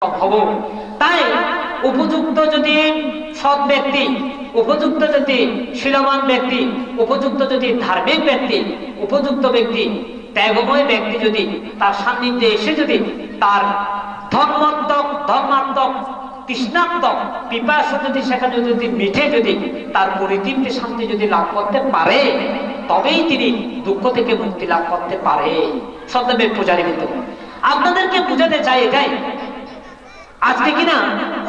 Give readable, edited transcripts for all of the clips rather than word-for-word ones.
হব। তাই উপযুক্ত যদি সৎ ব্যক্তি, উপযুক্ত যদি শীলবান ব্যক্তি, উপযুক্ত যদি ধার্মিক ব্যক্তি, উপযুক্ত ব্যক্তি, ত্যাগময় ব্যক্তি যদি তার সান্নিধ্যে এসে যদি তার ধর্মাত্মক তৃষ্ণাত্মক পিপাসা যদি সেখানে যদি মিটে, যদি তার পরিতৃপ্তি শান্তি যদি লাভ করতে পারে, তবেই তিনি দুঃখ থেকে মুক্তি লাভ করতে পারে। সত্যমের পূজারী কিন্তু আপনাদেরকে বুঝাতে চাই এটাই। আজকে কিনা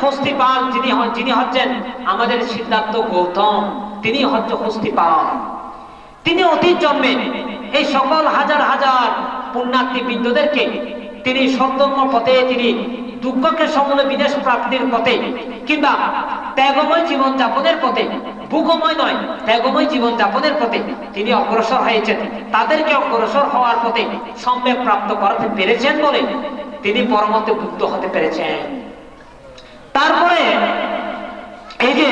হস্তিপাল যিনি হচ্ছেন আমাদের সিদ্ধার্থ গৌতম, তিনি হচ্ছে হস্তিপাল। তিনি অতীত জন্মে এই সকল হাজার হাজার পুণ্যার্থী বৃন্দদেরকে তিনি সদ্ধর্ম পথে, তিনি দুঃখকে সমূলে বিদেশ প্রাপ্তির পথে কিংবা ত্যাগময় জীবন যাপনের পথে, ভোগময় নয় ত্যাগময় জীবন যাপনের পথে তিনি অগ্রসর হয়েছেন। তাদেরকে অগ্রসর হওয়ার পথে সম্যক প্রাপ্ত করাতে পেরেছেন বলে তিনি পরমতে বুদ্ধ হতে পেরেছেন। তারপরে এই যে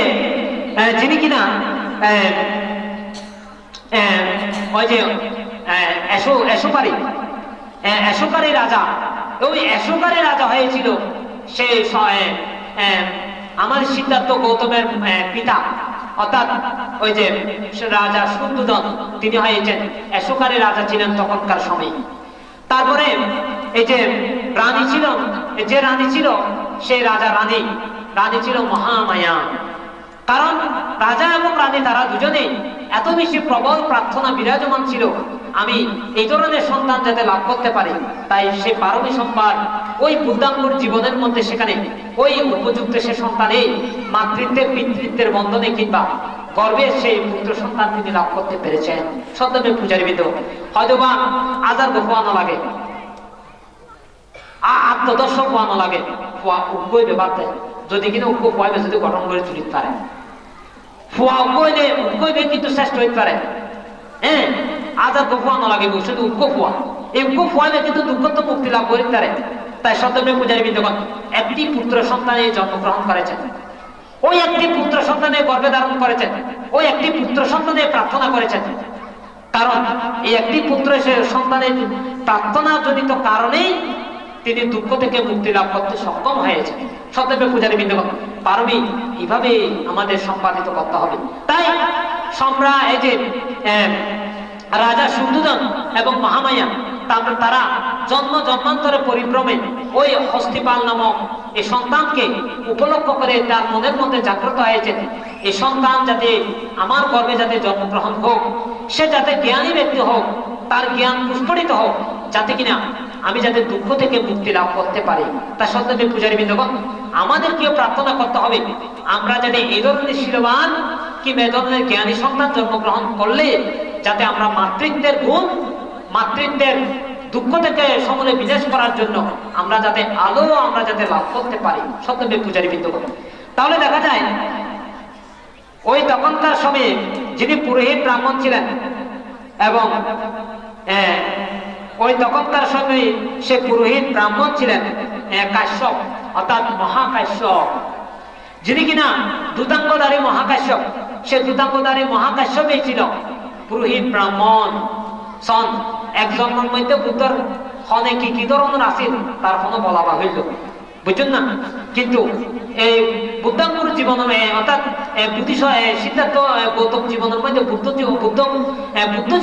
যিনি কিনা ওই যে এশোকারী রাজা, ওই এশোকারী রাজা হয়েছিল সে আমার সিদ্ধার্থ গৌতমের পিতা, অর্থাৎ ওই যে রাজা শুদ্ধোধন, তিনি হয়েছেন এশোকারী রাজা ছিলেন তখনকার সময়। তারপরে এই যে রানী ছিল, যে রানী ছিল সে রানী ছিল মহামায়া। কারণ রাজা এবং রানী তারা দুজনেই এত বেশি প্রবল প্রার্থনা বিরাজমান ছিল, আমি এই ধরনের সন্তান যাতে লাভ করতে পারি। তাই সে পারমী সম্পাদ ওই বুদ্ধাঙ্গুর জীবনের মধ্যে সেখানে ওই উপযুক্ত সে সন্তানে মাতৃত্বের পিতৃত্বের বন্ধনে কিংবা গর্বের সেই পুত্র সন্তান তিনি লাভ করতে পেরেছেন। সত্যমের পূজারী বিন্দু হয়তোবা আজার গোপানো লাগে, আত্মদর্শক পোয়ানো লাগে, উগ্রই ব্যাপার দেয় যদি কিনা উগ্র পোয়াবে যদি গঠন করে চুরিত পারে, ফুয়া উগ্রইলে উগ্রইবে কিন্তু শ্রেষ্ঠ হইতে পারে। হ্যাঁ, আজার গোপানো লাগে শুধু উগ্র ফুয়া, এই উগ্র ফুয়াবে কিন্তু দুঃখ তো মুক্তি লাভ করতে পারে। তাই সত্যমের পূজারী বিন্দুগণ একটি পুত্র সন্তানে জন্মগ্রহণ করেছেন, ওই একটি পুত্র সন্তানে গর্ভে ধারণ করেছেন, ওই একটি পুত্র সন্তানে প্রার্থনা করেছেন। কারণ এই একটি পুত্র সন্তানের প্রার্থনা জনিত কারণেই তিনি দুঃখ থেকে মুক্তি লাভ করতে সক্ষম হয়েছে। সত্যমের পূজারী বিন্দুগণ পারবি এইভাবে আমাদের সম্পাদিত করতে হবে। তাই সম্রাট এই যে রাজা শুদ্ধোধন এবং মহামায়া তারা জন্মান্তরে পরিভ্রমে ওই হস্তিপাল নামক এই সন্তানকে উপলক্ষ করে তার মনের মধ্যে জাগ্রত হয়েছে, এই সন্তান যাতে আমার গর্ভে যাতে জন্মগ্রহণ হোক, সে যাতে জ্ঞানী ব্যক্তি হোক, তার জ্ঞান পুষ্পরিত হোক, যাতে কিনা আমি যাতে দুঃখ থেকে মুক্তি লাভ করতে পারি। তা সত্যমের পূজারী বিন্দুগণ আমাদেরকেও প্রার্থনা করতে হবে আমরা যাতে এই ধরনের শীলবান কিংবা এই ধরনের জ্ঞানী সন্তান জন্মগ্রহণ করলে যাতে আমরা মাতৃত্বের গুণ, মাতৃত্বের দুঃখ থেকে সমূলে বিনাশ করার জন্য আমরা যাতে আমরা যাতে লাভ করতে পারি। সত্যমের পূজারী বিন্দুগণ তাহলে দেখা যায় ওই তখনকার সময়ে যিনি পুরোহিত ব্রাহ্মণ ছিলেন এবং ওই তখনকার সময়ে সে পুরোহিত ব্রাহ্মণ ছিলেন কাশ্যপ, অর্থাৎ মহাকাশ্যপ, যিনি কিনা দূতাঙ্গধারী মহাকাশ্যপ। সে দূতাঙ্গধারী মহাকাশ্যপই ছিল পুরোহিত ব্রাহ্মণ। সন এক জন্মের মধ্যে বুদ্ধর হনে কি ধরনের আসিল তার কোনো বলা হইল, বুঝছেন না? কিন্তু এই বুদ্ধাঙ্গুর জীবন অর্থাৎ সিদ্ধার্থ গৌতম জীবনের মধ্যে বুদ্ধ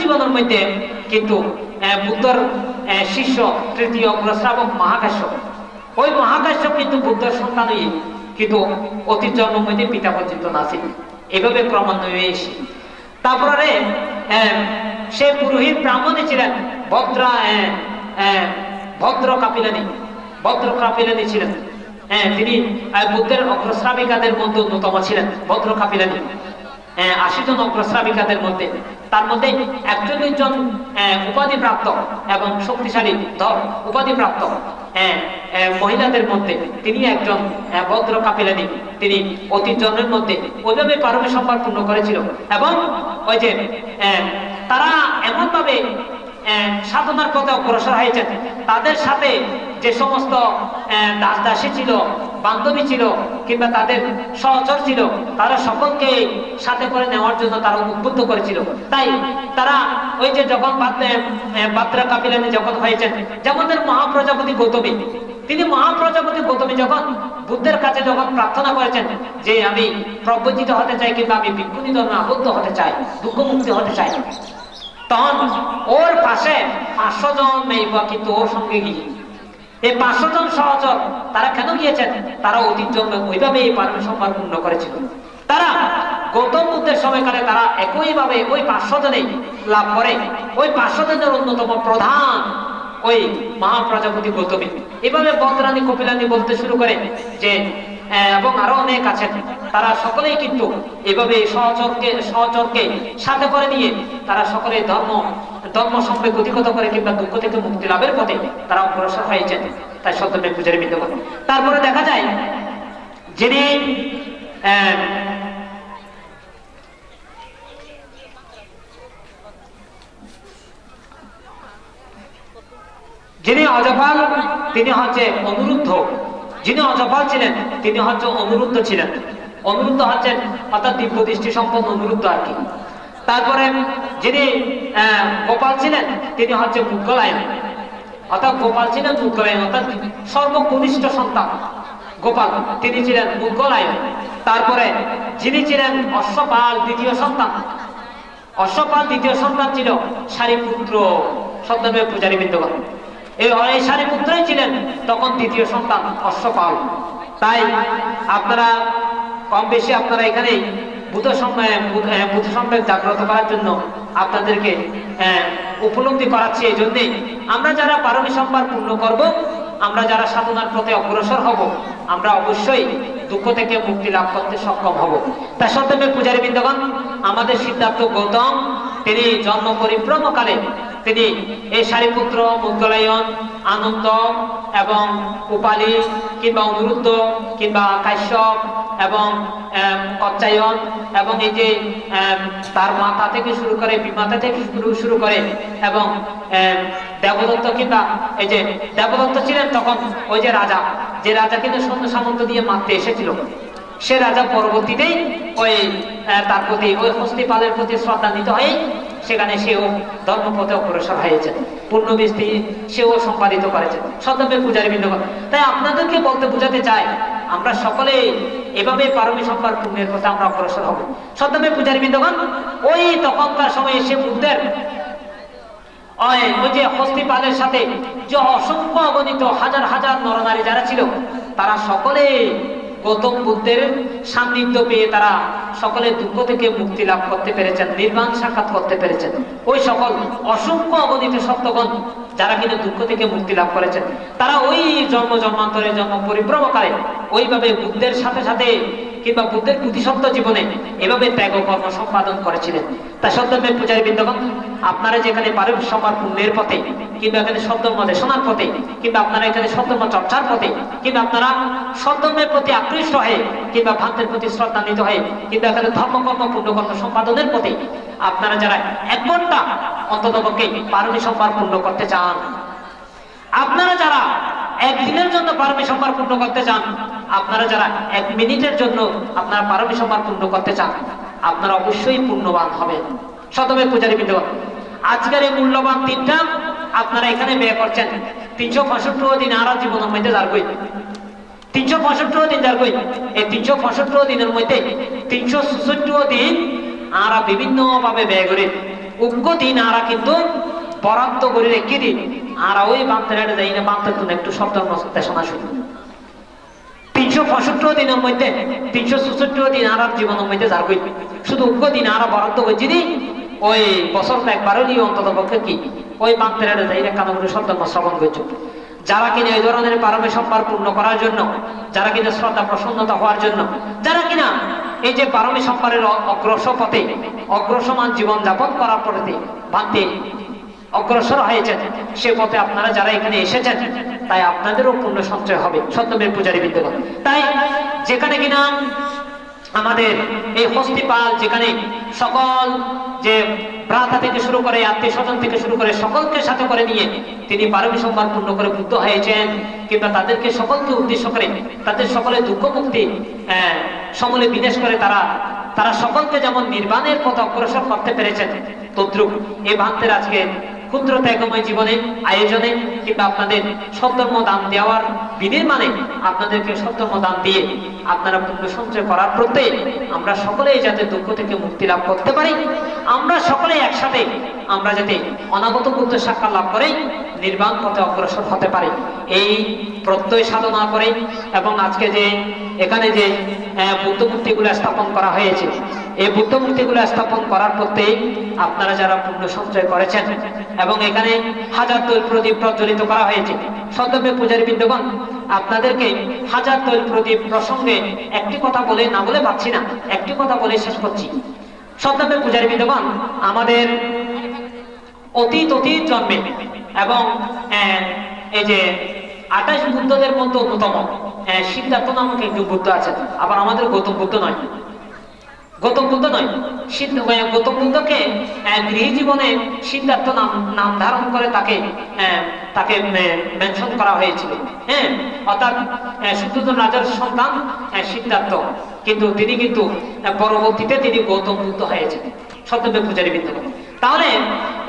জীবনের মধ্যে কিন্তু বুদ্ধর শিষ্য তৃতীয় অগ্রশ্রাবক মহাকাশ্যপ, ওই মহাকাশ্যপ কিন্তু বুদ্ধর সন্তান হয়ে কিন্তু অতীত জন্মের মধ্যে পিতা পর্যন্ত নাসিক, এভাবে ক্রমান্বয়ে এসে তারপরে সে পুরোহিত ব্রাহ্মণে ছিলেন ভদ্র কাপিলানি ছিলেন। তিনি বুদ্ধের অগ্রশ্রাবিকাদের মধ্যে অন্যতম ছিলেন ভদ্র কাপিলানি। 80 জন অগ্রশ্রাবিকাদের মধ্যে তার মধ্যে 41 জন উপাধি প্রাপ্ত এবং শক্তিশালী উপাধি প্রাপ্ত মহিলাদের মধ্যে তিনি একজন ভদ্র কাপিলানি। তিনি অতীত জন্মের মধ্যে ওইভাবে পারমী সম্পাদ পূর্ণ করেছিল এবং ওই যে তারা এমন ভাবে সাধনার পথে অগ্রসর হয়েছেন, তাদের সাথে যে সমস্ত দাসী ছিল, বান্ধবী ছিল কিংবা তাদের সহচর ছিল, তারা সকলকে সাথে করে নেওয়ার জন্য তারা উদ্বুদ্ধ করেছিল। তাই তারা ওই যে যখন বাত্রা কাপিলানি যখন হয়েছেন, যেমন মহাপ্রজাপতি গৌতমী তিনি মহাপ্রজাপতি গৌতমী যখন বুদ্ধের কাছে যখন প্রার্থনা করেছেন যে আমি প্রব্রজিত হতে চাই কিংবা আমি ভিক্ষুণী ধর্মে আবদ্ধ হতে চাই, দুঃখ মুক্তি হতে চাই, তখন ওর পাশে 500 জন মেয়েবা কিন্তু ওর সঙ্গে গিয়ে এই 500 জন সহচর তারা কেন গিয়েছেন? তারা অতীত জন্মে ওইভাবে এই পারমী সম্ভার পূর্ণ করেছিল। তারা গৌতম বুদ্ধের সময়কালে তারা একইভাবে ওই 500 জনেই লাভ করে। ওই 500 জনের অন্যতম প্রধান ওই মহাপ্রজাপতি গৌতমী। এভাবে বদরানী কপিলানী বলতে শুরু করে যে এবং আরো অনেক আছেন, তারা সকলেই কিন্তু এভাবে সহচরকে সাথে করে নিয়ে তারা সকলে ধর্ম সম্পর্কে গতিগত করে কিংবা দুঃখ থেকে মুক্তি লাভের পথে তারা অগ্রসর হয়েছেন। তাই সত্যমের পূজারী বিদ্যমান। তারপরে দেখা যায় যিনি যিনি অজপাল তিনি হচ্ছে অনুরুদ্ধ। যিনি অজপাল ছিলেন তিনি হচ্ছে অনুরুদ্ধ ছিলেন। অনুরুদ্ধ হচ্ছেন অর্থাৎ দিব্য দৃষ্টি সম্পন্ন অনুরুদ্ধ আর কি। তারপরে যিনি গোপাল ছিলেন তিনি হচ্ছে মুদ্গলায়ন, অর্থাৎ গোপাল ছিলেন মুদ্গলায়ন, অর্থাৎ সর্বকনিষ্ঠ সন্তান গোপাল, তিনি ছিলেন মুদ্গলায়ন। তারপরে যিনি ছিলেন অশ্বপাল দ্বিতীয় সন্তান, অশ্বপাল দ্বিতীয় সন্তান ছিল সারিপুত্র। সত্যমের পূজারী বিদ্যমান। এই সারিপুত্রই ছিলেন তখন দ্বিতীয় সন্তান অশ্বপাল। তাই আপনারা কম বেশি আপনারা এখানে বুদ্ধ সম্পর্ক জাগ্রত করার জন্য আপনাদেরকে উপলব্ধি করাচ্ছি। এই জন্যে আমরা যারা পারমী সম্ভার পূর্ণ করব, আমরা যারা সাধনার পথে অগ্রসর হব, আমরা অবশ্যই দুঃখ থেকে মুক্তি লাভ করতে সক্ষম হব। তাই সত্যমের পূজারী বৃন্দগণ, আমাদের সিদ্ধার্থ গৌতম তিনি জন্ম পরিভ্রমকালে তিনি এই সারিপুত্র, মুদ্গলায়ন, আনন্দ এবং উপালি কিংবা অনুরুদ্ধ কিংবা কাশ্যপ এবং কচ্চায়ন এবং এই যে তার মাতা থেকে শুরু করে বিমাতা থেকে শুরু করে এবং দেবদত্ত কিংবা এই যে দেবদত্ত ছিলেন তখন ওই যে রাজা কিন্তু সৈন্য সামন্ত দিয়ে মারতে এসেছিল, সে রাজা পরবর্তীতেই ওই তার প্রতি ওই হস্তিপালের প্রতি শ্রদ্ধা নিতে হয়, সেখানে সেও ধর্মপথে অগ্রসর হয়েছে, পূর্ণবৃষ্টি সেও সম্পাদিত করেছে। সত্যমের পূজারী বৃন্দগণ, তাই আপনাদেরকে বলতে বোঝাতে চাই আমরা সকলে এভাবে পারমী সম্ভার পূর্ণের পথে আমরা অগ্রসর হব। সত্যমের পূজারী বৃন্দগণ, ওই তখনকার সময়ে সে বুদ্ধের ওই যে হস্তিপালের সাথে যে অসংখ্য অগণিত হাজার হাজার নরনারী যারা ছিল, তারা সকলে গৌতম বুদ্ধের সান্নিধ্য পেয়ে তারা সকলে দুঃখ থেকে মুক্তি লাভ করতে পেরেছেন, নির্বাণ সাক্ষাৎ করতে পেরেছেন। ওই সকল অসংখ্য অগণিত সত্যগণ যারা কিন্তু দুঃখ থেকে মুক্তি লাভ করেছেন, তারা ওই জন্মান্তরে জন্ম পরিভ্রমকালে ওইভাবে বুদ্ধের সাথে সাথে কিংবা বুদ্ধের প্রতিসত্য জীবনে এভাবে ত্যাগ কর্ম সম্পাদন করেছিলেন। তা সত্যমের পূজারী বৃন্দগণ, আপনারা যেখানে পারমী সম্ভার পূর্ণের পথে কিংবা এখানে সত্যধর্ম দেশনার পথে কিংবা আপনারা এখানে সত্যধর্ম চর্চার পথে কিংবা আপনারা সত্যধর্মের প্রতি আকৃষ্ট হয়ে কিংবা ভ্রান্তের প্রতি শ্রদ্ধান্বিত হয়ে কিংবা এখানে ধর্মকর্ম পুণ্যকর্ম সম্পাদনের পথে আপনারা যারা 1 ঘন্টা অন্ততপক্ষে পারমী সম্ভার পূর্ণ করতে চান, আপনারা যারা 1 দিনের জন্য পারমী সম্ভার পূর্ণ করতে চান, আপনারা যারা 1 মিনিটের জন্য আপনারা পারমী সম্ভার পূর্ণ করতে চান, আপনারা অবশ্যই পুণ্যবান হবেন। সত্যমের পূজারী বৃন্দগণ, আজকের এই মূল্যবান দিনটা আপনারা এখানে ব্যয় করছেন 365 দিন আর জীবনের মধ্যে যারগই 365 দিন যারগই এই 365 দিনের মধ্যে 366 দিন আমরা বিভিন্ন ভাবে ব্যয় করি। উগ্র দিন আমরা কিন্তু বরাদ্দ করে রেখে দিই, আর ওই বান্তের হেঁটে যাই না, বান্তের জন্য একটু শব্দ শোনা শুনি। 365 দিনের মধ্যে 366 দিন আর জীবনের মধ্যে যারগই শুধু উগ্র দিন আমরা বরাদ্দ করছি দিই, ওই বছর একবার হলেও অন্তত পক্ষে কি ওই বান্তের হেঁটে যাই না কানো করে শব্দ শ্রবণ করছো। যারা কিনা এই ধরনের পারমী সম্ভার পূর্ণ করার জন্য, যারা কিনা শ্রদ্ধা প্রসন্নতা হওয়ার জন্য, যারা কিনা এই যে পারমী সম্ভারের অগ্রসপথে অগ্রসমান জীবন যাপন করার পথে ভান্তে অগ্রসর হয়েছেন, সে পথে আপনারা যারা এখানে এসেছেন, তাই আপনাদেরও পূর্ণ সঞ্চয় হবে। সত্যমের পূজারী বৃন্দগণ, তাই যেখানে কিনা আমাদের এই হস্তিপাল, যেখানে সকল যে ভ্রাতা থেকে শুরু করে আত্মীয় স্বজন থেকে শুরু করে সকলকে সাথে করে নিয়ে তিনি পারমী সম্ভার পূর্ণ করে বুদ্ধ হয়েছেন, কিংবা তাদেরকে সকলকে উদ্দেশ্য করে তাদের সকলে দুঃখ মুক্তি সমূলে বিনাশ করে তারা সকলকে যেমন নির্বাণের পথ অগ্রসর করতে পেরেছেন, তদ্রুপ এই ভান্তের আজকে ক্ষুদ্র ত্যাগময় জীবনে আয়োজনে কিংবা আপনাদের সদ্ধর্ম দান দেওয়ার বিনির্মাণে আপনাদেরকে সদ্ধর্ম দান দিয়ে আপনারা পুণ্য সঞ্চয় করার প্রত্যয়ে আমরা সকলেই যাতে দুঃখ থেকে মুক্তি লাভ করতে পারি, আমরা সকলেই একসাথে আমরা যাতে অনাগত বুদ্ধ সাক্ষাৎ লাভ করে নির্বাণ পথে অগ্রসর হতে পারি, এই প্রত্যয় সাধনা করে এবং আজকে যে এখানে যে বুদ্ধ মূর্তিগুলো স্থাপন করা হয়েছে, এই বুদ্ধ মূর্তিগুলো স্থাপন করার প্রত্যয়ে আপনারা যারা পুণ্য সঞ্চয় করেছেন এবং এখানে হাজার তৈল প্রদীপ প্রজ্বলিত করা হয়েছে, সদ্যপে পূজারী বৃন্দগণ আপনাদেরকে হাজার তৈল প্রদীপ প্রসঙ্গে একটি কথা বলে না বলে পাচ্ছি না, একটি কথা বলে শেষ করছি। সদ্যপে পূজারী বৃন্দগণ আমাদের অতীত জন্মে এবং এই যে 28 বুদ্ধদের মধ্যে অন্যতম সিদ্ধার্থ নামক একজন বুদ্ধ আছেন। আবার আমাদের গৌতম বুদ্ধ নয়, গৌতম বুদ্ধকে গৃহী জীবনে সিদ্ধার্থ নাম ধারণ করে তাকে মেনশন করা হয়েছিল। অর্থাৎ শুদ্ধোধন রাজার সন্তান সিদ্ধার্থ, কিন্তু তিনি কিন্তু পরবর্তীতে তিনি গৌতম বুদ্ধ হয়েছেন। সত্যদেব পূজারী বৃন্দগণ, তাহলে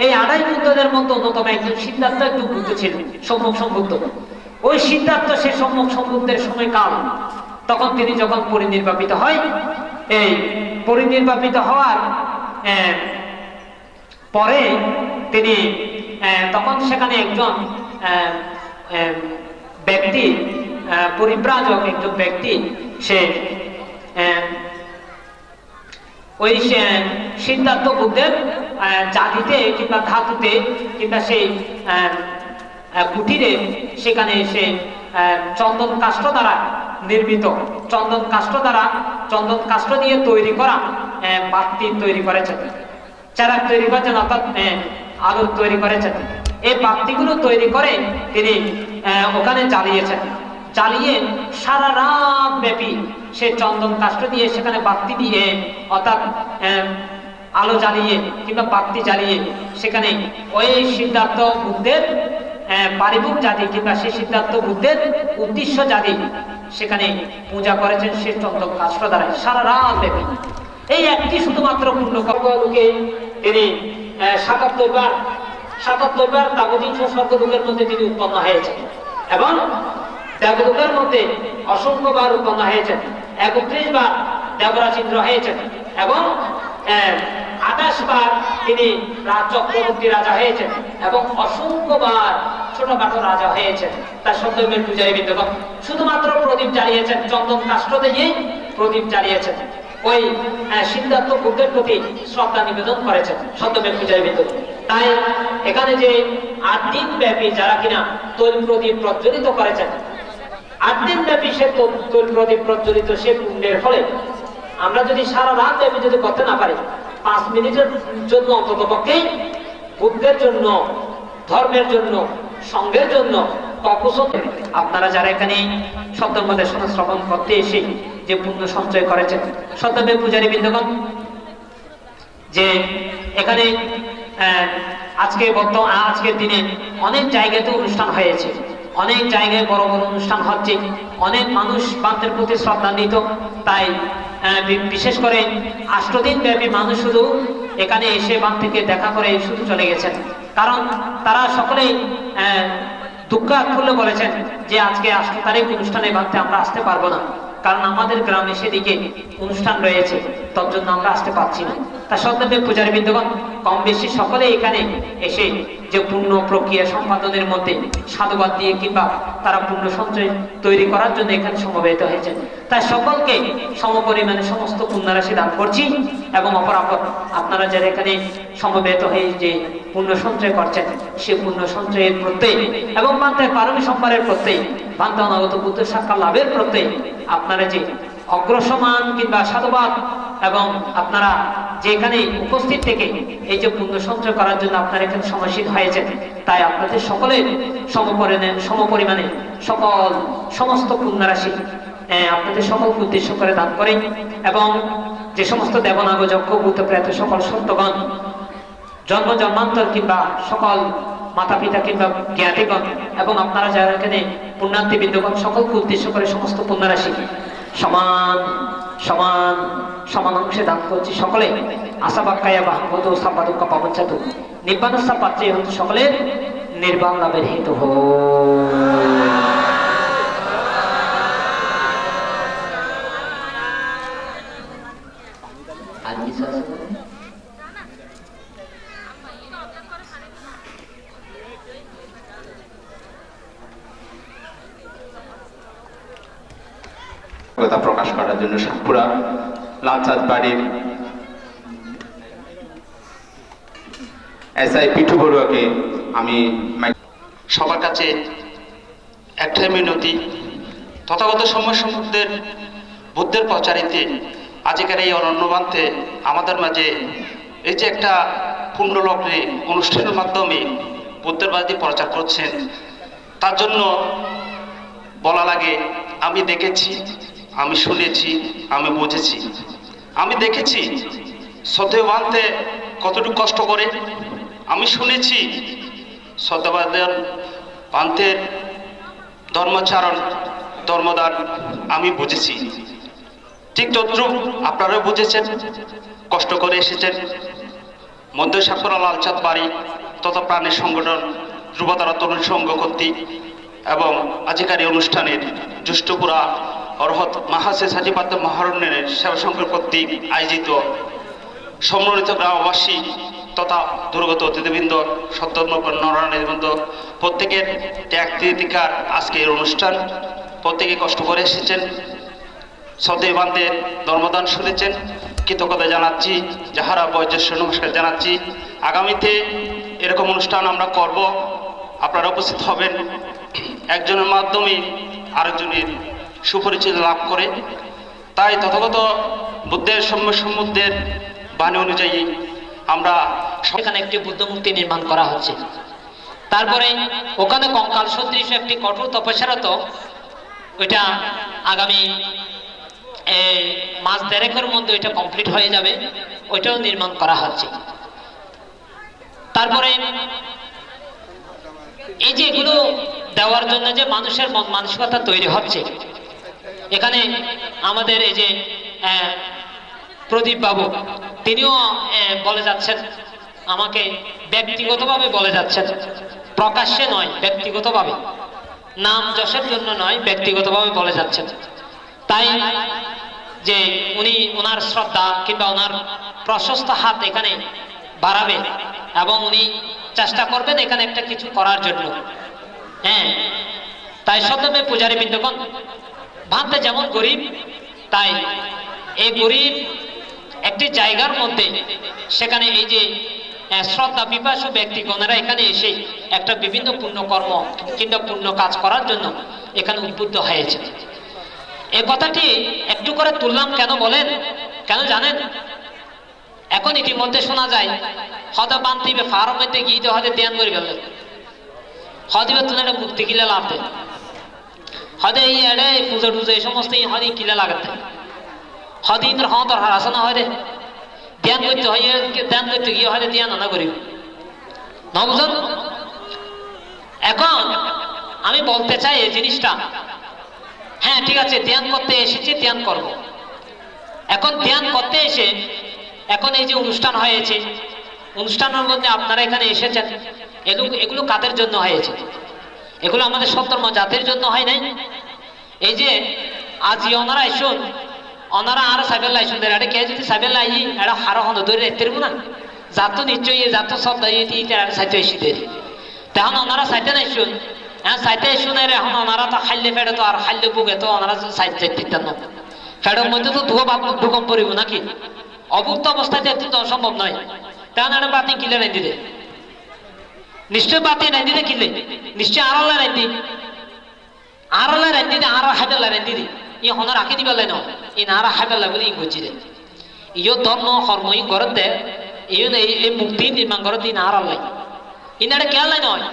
এই 28 বুদ্ধদের মধ্যে অন্যতম একজন সিদ্ধার্থ একজন বুদ্ধ ছিলেন, সম্যক সম্বুদ্ধ। ওই সিদ্ধার্থ সে সম্যক সম্বুদ্ধের সময়কাল, তখন তিনি যখন পরিনির্বাপিত হয়, এই পরিনির্বাপিত হওয়ার পরে তিনি তখন সেখানে একজন ব্যক্তি, পরিব্রাজক একজন ব্যক্তি, সে ওই সিদ্ধার্থ বুদ্ধের জাতিতে কিংবা ধাতুতে কিংবা সেই কুটিরে সেখানে এসে চন্দন কাষ্ঠ দ্বারা নির্মিত, চন্দন কাষ্ঠ দিয়ে তৈরি করা বাতি তৈরি করেছেন, চারাক তৈরি করেছেন, অর্থাৎ আলো তৈরি করেছেন। এই বাতিগুলো তৈরি করে তিনি ওখানে জ্বালিয়েছেন, জ্বালিয়ে সারা রাত ব্যাপী সে চন্দন কাষ্ঠ দিয়ে সেখানে বাতি দিয়ে অর্থাৎ আলো জ্বালিয়ে কিংবা বাতি জ্বালিয়ে সেখানে ওই সিদ্ধার্থ বুদ্ধের পারিভূত জাতি কিংবা সেই সিদ্ধার্থ বুদ্ধের উদ্দেশ্য জাতি সেখানে পূজা করেছেন সে চন্দন কাষ্ঠ দ্বারা সারা রাত ব্যাপী। এই একটি শুধুমাত্র পুণ্যকর্মকে তিনি 77 বার তাবতীয় স্বর্গলোকের মধ্যে তিনি উৎপন্ন হয়েছেন এবং দেবলোকের মধ্যে অসংখ্যবার উৎপন্ন হয়েছেন, 31 বার দেবরাজ ইন্দ্র হয়েছেন এবং 28 বার তিনি চক্রবর্তী রাজা হয়েছেন এবং অসংখ্যবার ছোটখাটো রাজা হয়েছেন। তার সত্যমের পূজারী বৃন্দগণ শুধুমাত্র প্রদীপ জ্বালিয়েছেন, চন্দন কাষ্ঠ দিয়ে প্রদীপ জ্বালিয়েছেন, ওই সিদ্ধার্থ বুদ্ধের প্রতি শ্রদ্ধা নিবেদন করেছেন সত্যমের পূজারী বৃন্দগণ। তাই এখানে যে 8 দিন ব্যাপী যারা কিনা তৈল প্রদীপ প্রজ্বলিত করেছেন, 8 দিন ব্যাপী সে তৈল প্রদীপ প্রজ্বলিত সে পুণ্যের ফলে আমরা যদি সারা রাত ব্যাপী যদি করতে না পারি, 5 মিনিটের জন্য অন্তত পক্ষে বুদ্ধের জন্য, ধর্মের জন্য, সংঘের জন্য আপনারা যারা এখানে সত্যম দেশনা শ্রবণ করতে এসে যে পুণ্য সঞ্চয় করেছেন সত্যমের পূজারী বৃন্দগণ, যে এখানে আজকের দিনে অনেক জায়গাতে অনুষ্ঠান হয়েছে, অনেক জায়গায় বড় বড় অনুষ্ঠান হচ্ছে, অনেক মানুষ বান্তের প্রতি শ্রদ্ধান্বিত। তাই বিশেষ করে 8 দিন ব্যাপী মানুষ শুধু এখানে এসে বান থেকে দেখা করে শুধু চলে গেছেন, কারণ তারা সকলেই দুঃখ আকুল বলেছেন যে আজকে 8 তারিখ অনুষ্ঠানে বানতে আমরা আসতে পারবো না, কারণ আমাদের গ্রামে সেদিকে অনুষ্ঠান রয়েছে, তার জন্য আমরা আসতে পারছি না। তা সত্যদেব পূজারী বৃন্দগণ কম বেশি সকলে এখানে এসে যে পূর্ণ প্রক্রিয়া সম্পাদনের মধ্যে সাধুবাদ দিয়ে কিংবা তারা পূর্ণ সঞ্চয় তৈরি করার জন্য এখানে সমবেত হয়েছে। তাই সকলকে সমপরিমাণে সমস্ত পুণ্যরাশি দান করছি এবং অপরাপর আপনারা যারা এখানে সমবেত হয়ে যে পূর্ণ সঞ্চয় করছেন সে পূর্ণ সঞ্চয়ের প্রত্যয় এবং বান্তায় পারমী সম্পারের প্রত্যয়, বান্তা অনাগত বুদ্ধ সাক্ষাৎ লাভের প্রত্যয় আপনারা যে অগ্রসমান কিংবা সাধুবাদ এবং আপনারা যে এখানে উপস্থিত থেকে এই যে পুণ্য সঞ্চয় করার জন্য আপনারা এখানে সমাসীন হয়েছেন, তাই আপনাদের সকলের সমপরিমাণে সমস্ত পুণ্যরাশি আপনাদের সকলকে উদ্দেশ্য করে দান করেন এবং যে সমস্ত দেবনাগ যজ্ঞ ভূত প্রেত সকল সত্যগণ জন্ম জন্মান্তর কিংবা সকল মাতা পিতা কিংবা জ্ঞাতিগণ এবং আপনারা যারা এখানে পুণ্যার্থী বিন্দুগণ সকলকে উদ্দেশ্য করে সমস্ত পুণ্যরাশি সমান সমান সমান অংশে দান করছি। সকলে আশা বাক্কায়া বাহবত সাপাদুকা পাবচ্ছাতু নির্বাণের পাত্রে হতে সকলের নির্বাণ লাভের হেতু হোক। আর কিছু আছে? প্রকাশ করার জন্য সাতপুরা লালচাঁদ বাড়ির এসআই পিঠু বড়ুয়াকে আমি সবার কাছে একটাই মিনতি, তথাগত সময় সম্বন্ধের বুদ্ধের প্রচারিতে আজকের এই অরণ্যবান্তে আমাদের মাঝে এই যে একটা পুণ্যলগ্নে অনুষ্ঠানের মাধ্যমে বুদ্ধের বাদী প্রচার করছেন, তার জন্য বলা লাগে আমি দেখেছি, আমি শুনেছি, আমি বুঝেছি। আমি দেখেছি সত্যবান্তে কতটুকু কষ্ট করে, আমি শুনেছি সত্যবাদের পান্থের ধর্মচারণ ধর্মদান আমি বুঝেছি। ঠিক তদ্রুপ আপনারাও বুঝেছেন, কষ্ট করে এসেছেন। মধ্য সাতপুরা লালচাঁদ বাড়ি তথা প্রাণের সংগঠন ধ্রুবতারা তরুণ সংঘ কর্তৃক এবং আজকের এই অনুষ্ঠানের জ্যেষ্ঠপুরা অরহত মাহাসে সাজিপাত্র মহারণ্যের সেবা সংঘ কর্তৃক আয়োজিত সম্মানিত গ্রামবাসী তথা দুর্গত অতিথিবৃন্দ সত্যর্ম নরনারীবৃন্দ প্রত্যেকের ত্যাগ তিতিকার আজকে এই অনুষ্ঠান। প্রত্যেকে কষ্ট করে এসেছেন, সত্যবান্তের ধর্মদান শুনেছেন, কৃতজ্ঞতা জানাচ্ছি। যাহারা বয়োজ্যেষ্ঠ নমস্কার জানাচ্ছি। আগামীতে এরকম অনুষ্ঠান আমরা করব, আপনারা উপস্থিত হবেন। একজনের মাধ্যমে আরেকজনের সুপরিচিত লাভ করে, তাই তথাগত বুদ্ধের সম্যুদ্ধের বাণী অনুযায়ী আমরা সেখানে একটি বুদ্ধ মূর্তি নির্মাণ করা হচ্ছে। তারপরে ওখানে কঙ্কাল সদৃশ একটি কঠোর তপস্যারত, ওইটা আগামী মাস দেড়েকের মধ্যে ওইটা কমপ্লিট হয়ে যাবে, ওইটাও নির্মাণ করা হচ্ছে। তারপরে এই যে এগুলো দেওয়ার জন্য যে মানুষের মন মানসিকতা তৈরি হচ্ছে, এখানে আমাদের এই যে প্রদীপ বাবু তিনিও বলে যাচ্ছেন, আমাকে ব্যক্তিগতভাবে বলে যাচ্ছেন, প্রকাশ্যে নয়, ব্যক্তিগতভাবে, নাম যশের জন্য নয়, ব্যক্তিগতভাবে বলে যাচ্ছেন। তাই যে উনি ওনার শ্রদ্ধা কিংবা ওনার প্রশস্ত হাত এখানে বাড়াবে এবং উনি চেষ্টা করবেন এখানে একটা কিছু করার জন্য। হ্যাঁ, তাই সত্যমে পূজারী বৃন্দগণ, ভাবতে যেমন গরিব, তাই এই গরিব একটি জায়গার মধ্যে সেখানে এই যে শ্রদ্ধা পিপাসু ব্যক্তিগণেরা এখানে এসে একটা বিভিন্ন পুণ্যকর্ম কিংবা পুণ্য কাজ করার জন্য এখানে উদ্বুদ্ধ হয়েছে। এই কথাটি একটু করে তুললাম কেন বলেন, কেন জানেন? এখন ইতিমধ্যে শোনা যায় হয়তো বান্তিবে ফার্ম মধ্যে গিয়ে হয়তো ধ্যান করে গেল, হয়তো তুলে মুক্তি কিলে লাভতে, হয়তো এই এড়ে পুজো টুজো এই সমস্ত হয়তো কিলে লাগাতে, হয়তো ইন্দ্র হতর হারাসনা হয় রে ধ্যান করতে হয়, ধ্যান করতে গিয়ে হয়তো ধ্যান আনা করি না, বুঝুন। এখন আমি বলতে চাই এই জিনিসটা, হ্যাঁ ঠিক আছে, ধ্যান করতে এসেছি, ধ্যান করব। এখন ধ্যান করতে এসে এখন এই যে অনুষ্ঠান হয়েছে, অনুষ্ঠানের মধ্যে আপনারা এখানে এসেছেন, এগুলো কাদের জন্য হয়েছে? এগুলো আমাদের সত্তর জাতির জন্য হয় নাই। এই যে আজ ওনারা এসুন, ওনারা আর সাইবেল লাইসুন দেয়, এটা কে যদি সাইবেল লাই এটা হারো হন ধরে রেখতে না, যার তো নিশ্চয়ই যার তো সব সাইতে এসে দেয়, তখন ওনারা সাইতে নাইসুন, হ্যাঁ সাইতে এসুন, এখন ওনারা তো খাইলে ফেড়ে তো আর খাইলে বুকে তো ওনারা সাইড যাইতে না, ফেড়ের মধ্যে তো ভূকম্প পড়িব নাকি, অভুক্ত অবস্থায় তো সম্ভব নয়। তখন একটা বাতি কিলে নাই দিলে, নিশ্চয় বাতি নাই দিলে কিলে, নিশ্চয় আড়ালে নাই দি, আড়ালে রান দিদি, আর হাইবেলা রান দিদি, ই হন রাখি দিবেলে ন, ই নারা হাইবেলা বলে ই গজি দে, ইও ধর্ম কর্ম ই ঘরত দে, এই মুক্তি নির্মাণ ঘরত ই নারাল লাই, ইনারে কেয়াল নাই নয়,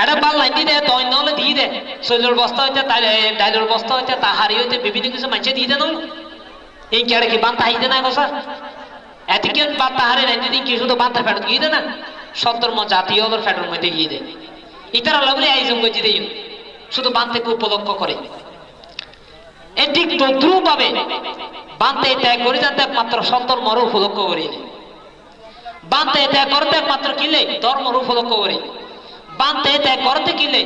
এটা বাল লাইন দিয়ে দৈন্য হলে দিয়ে দে, শৈলের বস্তা হইতে ডাইলের বস্তা হইতে তাহারি হইতে বিভিন্ন কিছু মাইছে দিয়ে দে, এই কেড়ে কি বান্তা হাইতে না কথা, এদিকে বান্তা হারে নাই দিদি কি শুধু বান্তা ফেরত গিয়ে দে না, সত্তর্ম জাতীয় হলের ফেটের মধ্যে গিয়ে দে, ইতারা লাগলে আয়োজন করছি দেই, শুধু বান্তাকে উপলক্ষ করে। এই ঠিক তদ্রুপ ভাবে বান্তে ত্যাগ করে যাতে একমাত্র সত্তর্মর উপলক্ষ করি, বানতে ত্যাগ করতে একমাত্র কিলে ধর্মর উপলক্ষ করি বানতে ত্যাগ করতে কিলে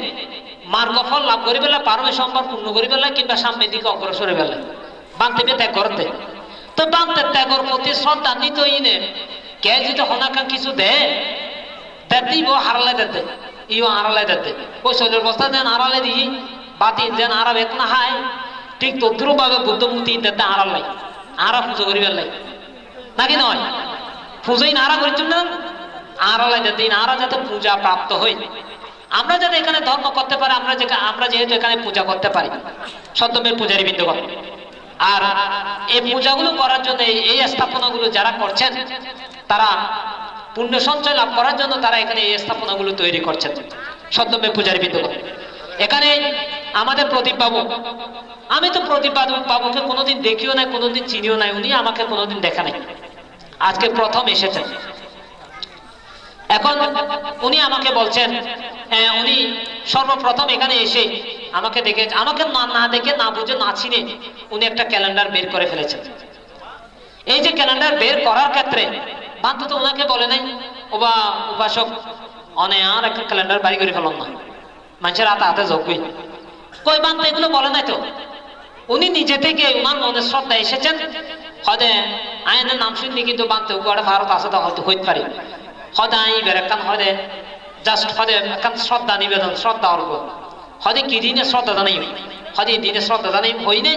মার্গ ফল লাভ করি পেলে পারমে সম্পদ পূর্ণ করি পেলে কিংবা সামনের দিকে অগ্রসরে পেলে বানতে ত্যাগ করতে তো বানতে ত্যাগর প্রতি শ্রদ্ধা নিত ইনে কে যদি হনাকান কিছু দেয় দিব হারালাই দিতে ইও হারালাই দিতে ওই শরীরের বস্তা যেন হারালে দিই বাতি যেন হারা বেক না হায় ঠিক তদ্রুপ ভাবে বুদ্ধ মুক্তি দিতে হারালাই হারা পুজো করি পেলাই নাকি নয় পুজোই নারা করি না আড়ালাই যাতে নারা যাতে পূজা প্রাপ্ত হই আমরা যাতে এখানে ধর্ম করতে পারি আমরা যেহেতু এখানে পূজা করতে পারি সত্যমের পূজারী বিন্দুগণ আর এই পূজাগুলো করার জন্য এই স্থাপনাগুলো যারা করছেন তারা পুণ্য সঞ্চয় লাভ করার জন্য তারা এখানে এই স্থাপনাগুলো তৈরি করছেন সত্যমের পূজারী বিন্দুগণ এখানে আমাদের প্রদীপ বাবু আমি তো প্রদীপ বাবুকে কোনোদিন দেখিও নাই কোনোদিন চিনিও নাই উনি আমাকে কোনোদিন দেখা নাই আজকে প্রথম এসেছেন এখন উনি আমাকে বলছেন উনি সর্বপ্রথম এখানে এসে আমাকে দেখে আমাকে না দেখে না বুঝে না চিনে উনি একটা ক্যালেন্ডার বের করে ফেলেছেন এই যে ক্যালেন্ডার বের করার ক্ষেত্রে বান্ধব তো ওনাকে বলে নাই উপাসক আর একটা ক্যালেন্ডার বাড়ি করে ফেলন না মানুষের হাতে হাতে যোগ্যই কই বান্ধব এগুলো বলে নাই তো উনি নিজে থেকে ওনার মনের শ্রদ্ধা এসেছেন হদে আইনের নাম শুননি কিন্তু বান্ধব গড়ে ভারত আছে তো হয়তো হইতে পারি হদে আই বেরেকান হদে জাস্ট হদে একান শ্রদ্ধা নিবেদন শ্রদ্ধা অর্ঘ হদে কি দিনে শ্রদ্ধা জানাই হদে দিনে শ্রদ্ধা জানাই হইনে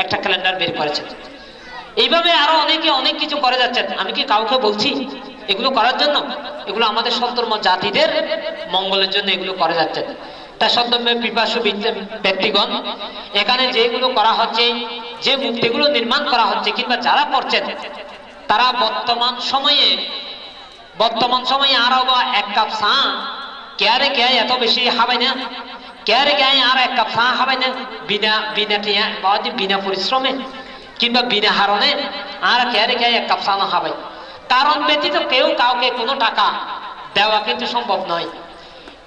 একটা ক্যালেন্ডার বের করেছেন এইভাবে আরো অনেকে অনেক কিছু করে যাচ্ছেন আমি কি কাউকে বলছি এগুলো করার জন্য এগুলো আমাদের সন্তর্ম জাতিদের মঙ্গলের জন্য এগুলো করে যাচ্ছেন তাই সন্তর্মের পিপাসু ব্যক্তিগণ এখানে যেগুলো করা হচ্ছে যে মূর্তিগুলো নির্মাণ করা হচ্ছে কিংবা যারা করছেন তারা বর্তমান সময়ে আরো এক কাপ চা কেয়ারে কে এত বেশি হাবাই না কেয়ারে কে আর এক কাপ চা হাবাই না বিনা পরিশ্রমে কিংবা বিনা হারণে আর কেয়ারে কে এক কাপ চা না হাবাই কারণ ব্যতীত কেউ কাউকে কোনো টাকা দেওয়া কিন্তু সম্ভব নয়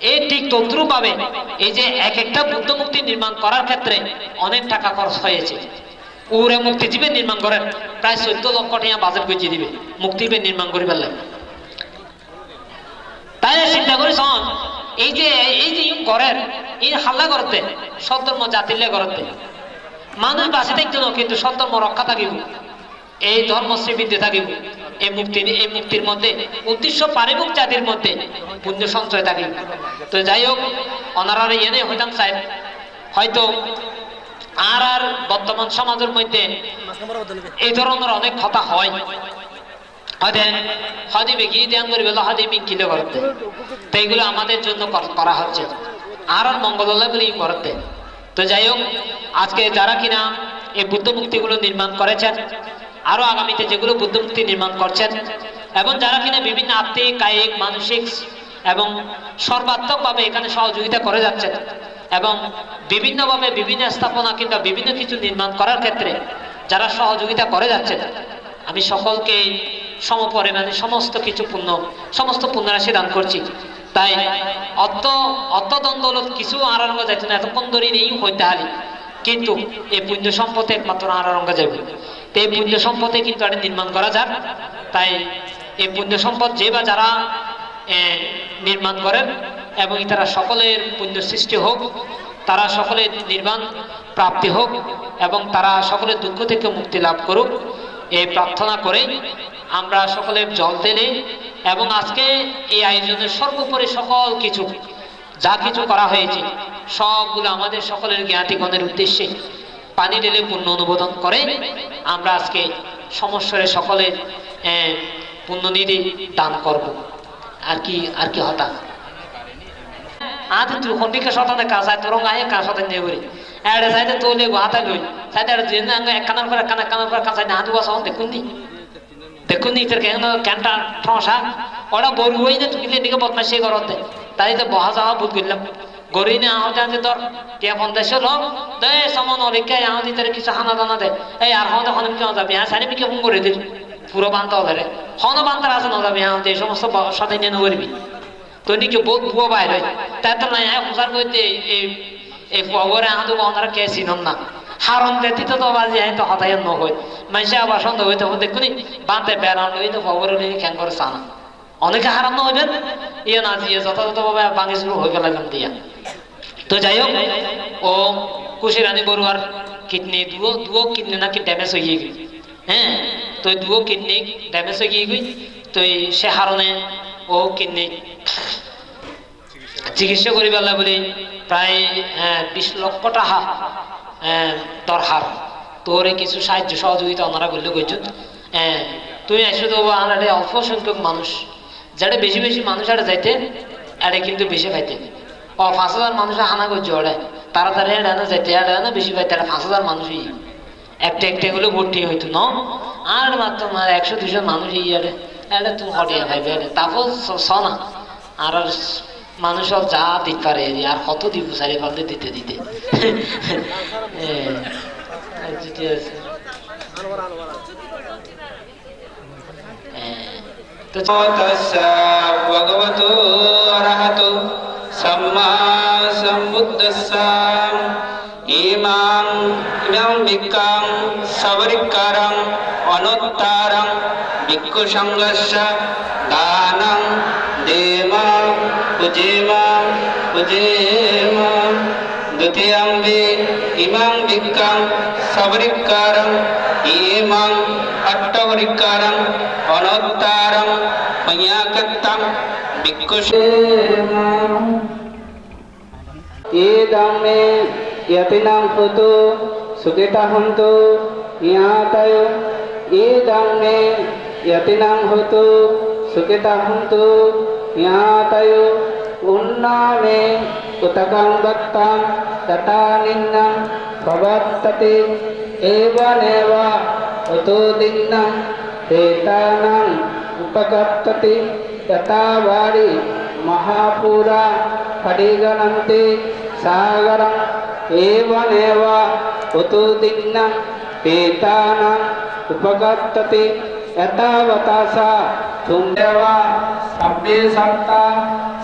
এই ঠিক তদ্রুপ ভাবে এই যে এক একটা বুদ্ধ মূর্তি নির্মাণ করার ক্ষেত্রে অনেক টাকা খরচ হয়েছে ওরে মুক্তিজীবী নির্মাণ করেন প্রায় 14 লক্ষ টাকা বাজেট গুছিয়ে দিবে মুক্তিজীবী নির্মাণ করে ফেললে তাই চিন্তা করি এই যে ঘরের এই হাল্লা করতে সদ্ধর্ম জাতিলে করতে মানুষ বাঁচে থাকতো না কিন্তু সদ্ধর্ম রক্ষা থাকিব এই ধর্ম শ্রীবৃদ্ধি থাকিব এই মুক্তির মধ্যে উদ্দেশ্য পারিবারিক জাতির মধ্যে পুণ্য সঞ্চয় থাকিব তো যাই হোক ওনারা এনে হইতাম চাই হয়তো আর বর্তমান সমাজের মধ্যে এই ধরনের অনেক কথা হয় হয়তো বেগিয়ে ধ্যান করি বলে হয়তো মিঙ্কিলে করতে তো এইগুলো আমাদের জন্য করা হচ্ছে আর মঙ্গল বলে করতে তো যাই হোক আজকে যারা কিনা এই বুদ্ধ মুক্তিগুলো নির্মাণ করেছেন আরো আগামীতে যেগুলো বুদ্ধ মুক্তি নির্মাণ করছেন এবং যারা কিনা বিভিন্ন আত্মিক কায়িক মানসিক এবং সর্বাত্মকভাবে এখানে সহযোগিতা করে যাচ্ছেন এবং বিভিন্নভাবে বিভিন্ন স্থাপনা কিংবা বিভিন্ন কিছু নির্মাণ করার ক্ষেত্রে যারা সহযোগিতা করে যাচ্ছেন আমি সকলকে সমপরিমাণে সমস্ত পুণ্যরাশি দান করছি তাই অর্থদণ্ড কিছু আরঙ্গ যাইত না এতক্ষণ ধরে নেই হইতে হারি কিন্তু এই পুণ্য সম্পদে একমাত্র আরঙ্গ যাবে তো এই পুণ্য সম্পদে কিন্তু এটা নির্মাণ করা যাক তাই এই পুণ্য সম্পদ যে বা যারা নির্মাণ করেন এবং তারা সকলের পুণ্য সৃষ্টি হোক তারা সকলের নির্মাণ প্রাপ্তি হোক এবং তারা সকলের দুঃখ থেকে মুক্তি লাভ করুক এই প্রার্থনা করে আমরা সকলে জল ঢেলে এবং আজকে এই আয়োজনের সর্বোপরি সকল কিছু যা কিছু করা হয়েছে সবগুলো আমাদের সকলের জ্ঞাতিগণের উদ্দেশ্যে পানি ঢেলে পুণ্য অনুমোদন করে আমরা আজকে সমস্যারে সকলের পুণ্যনিধি দান করব আর কি হতা আজ তুই খন্ডিকে শতানে কাঁচায় তোর গায়ে কাঁচাতে নিয়ে বলি এড়ে সাইডে তোলে হাতায় লই সাইডে একখানার পর একখানার পর কাঁচায় না হাঁটু বসা দেখুন ইতার ক্যানটা ঠসা ওরা গরু হই না তুমি এদিকে বদমাশি করতে তাই তো বহা যাওয়া বুধ করলাম গরুই না আহতে আনতে তোর টিয়া 50 লোক দে সমান অলিকা আহতে তার কিছু হানা দানা দে এই আর হতে হন কেউ যাবে হ্যাঁ সারি মিকে ফোন করে দিল পুরো বান্ধা হবে হন বান্ধার আছে না যাবে আহতে এই সমস্ত সাথে নিয়ে করবি তো নিকে বহুত ভুয়া বাইরে তাই তো নাই হুসার করতে এই পগরে আহতে ওনারা কে চিনন না হারণ ব্যতীত তো বাজি তো হতায় ন হয় মাইসে আবার সন্দেহ হইতে দেখুনি বাঁধে বেড়ানো হইতে খবর ক্যান করে চানা অনেকে হারাম না হইবেন ইয়ে না দিয়ে যথাযথভাবে বাঙি শুরু হয়ে গেল দিয়া। তো যাই হোক, ও কুশিরানী বড়ুয়ার কিডনি দুও কিডনি নাকি ড্যামেজ হয়ে গই। হ্যাঁ, তো দুও কিডনি ড্যামেজ হয়ে গিয়ে গই। তো সে হারণে ও কিডনি চিকিৎসা করি বেলা বলে প্রায় 20 লক্ষ টাকা দরকার। তোর কিছু সাহায্য সহযোগিতা ওনারা করলে কইছ। তুমি এসে দেবো আমার অল্প সংখ্যক মানুষ, যারা বেশি বেশি মানুষ আরে যাইতে আরে কিন্তু বেশি পাইতে। 5,000 মানুষ হানা করছে ওরা, তাড়াতাড়ি এড়ে না যাইতে এড়ে না বেশি পাইতে, 5,000 মানুষই একটা একটা গুলো ভর্তি হইতো ন। আর মাত্র 100-200 মানুষ এটা তুমি হটিয়া পাইবে। তারপর না আর মানুষ যা দিতে পারে আর কত দিব চারি পাল্টে দিতে দিতে। ভগবতো অরহতো সম্মা সম্বুদ্ধস্য ইমাং ভিক্ষাং সবরিকারং অনুত্তারং ভিক্ষু সংঘস্য দানং দেমা পুজেমা দ্বিতীয়ং ইমাং ভিক্ষাং সবরিকারং ইমাং অট্টবরিকারং অনুত্তারং ময়াকত্তং ভিক্ষু এদমে यतिनां पुतो सुखिता हन्तु यातय एदमने यतिनां हुतु सुखिता हन्तु यातय उन्नामे उतकं दत्तं तथा निन्नं प्रवर्तते एवनेव उतो दिन्नं एतानां उपकर्तते यथा वारि महापुरा खडिगणन्ते सागरं एवनेव उतुदिन्नं एतानां उपकर्तते यथा वतासा तुंदेवा सभ्ये सत्ता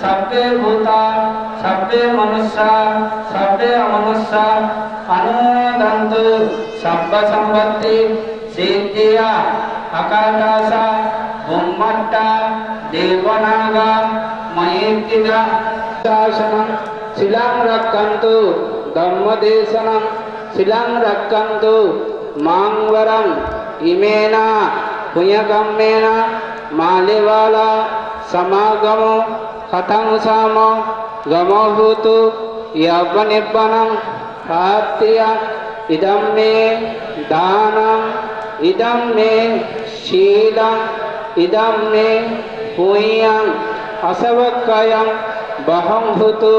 सभ्ये भूता सभ्ये मनुष्या सभ्ये अमनुष्या अनुदन्तु सब्ब सम्पत्ति सिद्धिया अकादासा बुम्मट्टा देवनागा मयेतिगा शासनं शिलां रक्कन्तु धम्मदेशनं शिलां रक्कन्तु मां वरं इमेना पुण्यकम्मेन मालिवाला समागमो कथं सामो गमो भूतु यवनिब्बनं प्राप्त्य इदं मे दानम् इदं मे शीलम् इदं मे पुण्यम् असवक्कयं बहं भूतु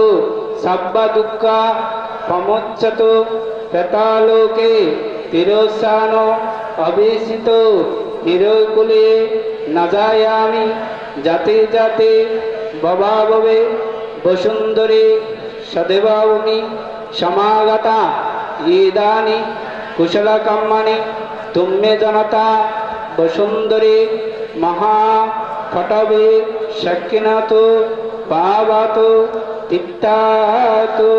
सब्ब दुःख प्रमुच्यतु तथालोके तिरोसानो अभिषितो हिरोकुले न जायामि जाते जाते भवाभवे वसुन्धरे सदेवावमि समागता इदानी कुशलकर्मणि तुम्मे जनता वसुन्धरे महाफटवे शक्यनातो पावतो तिक्तातो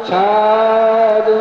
साधु।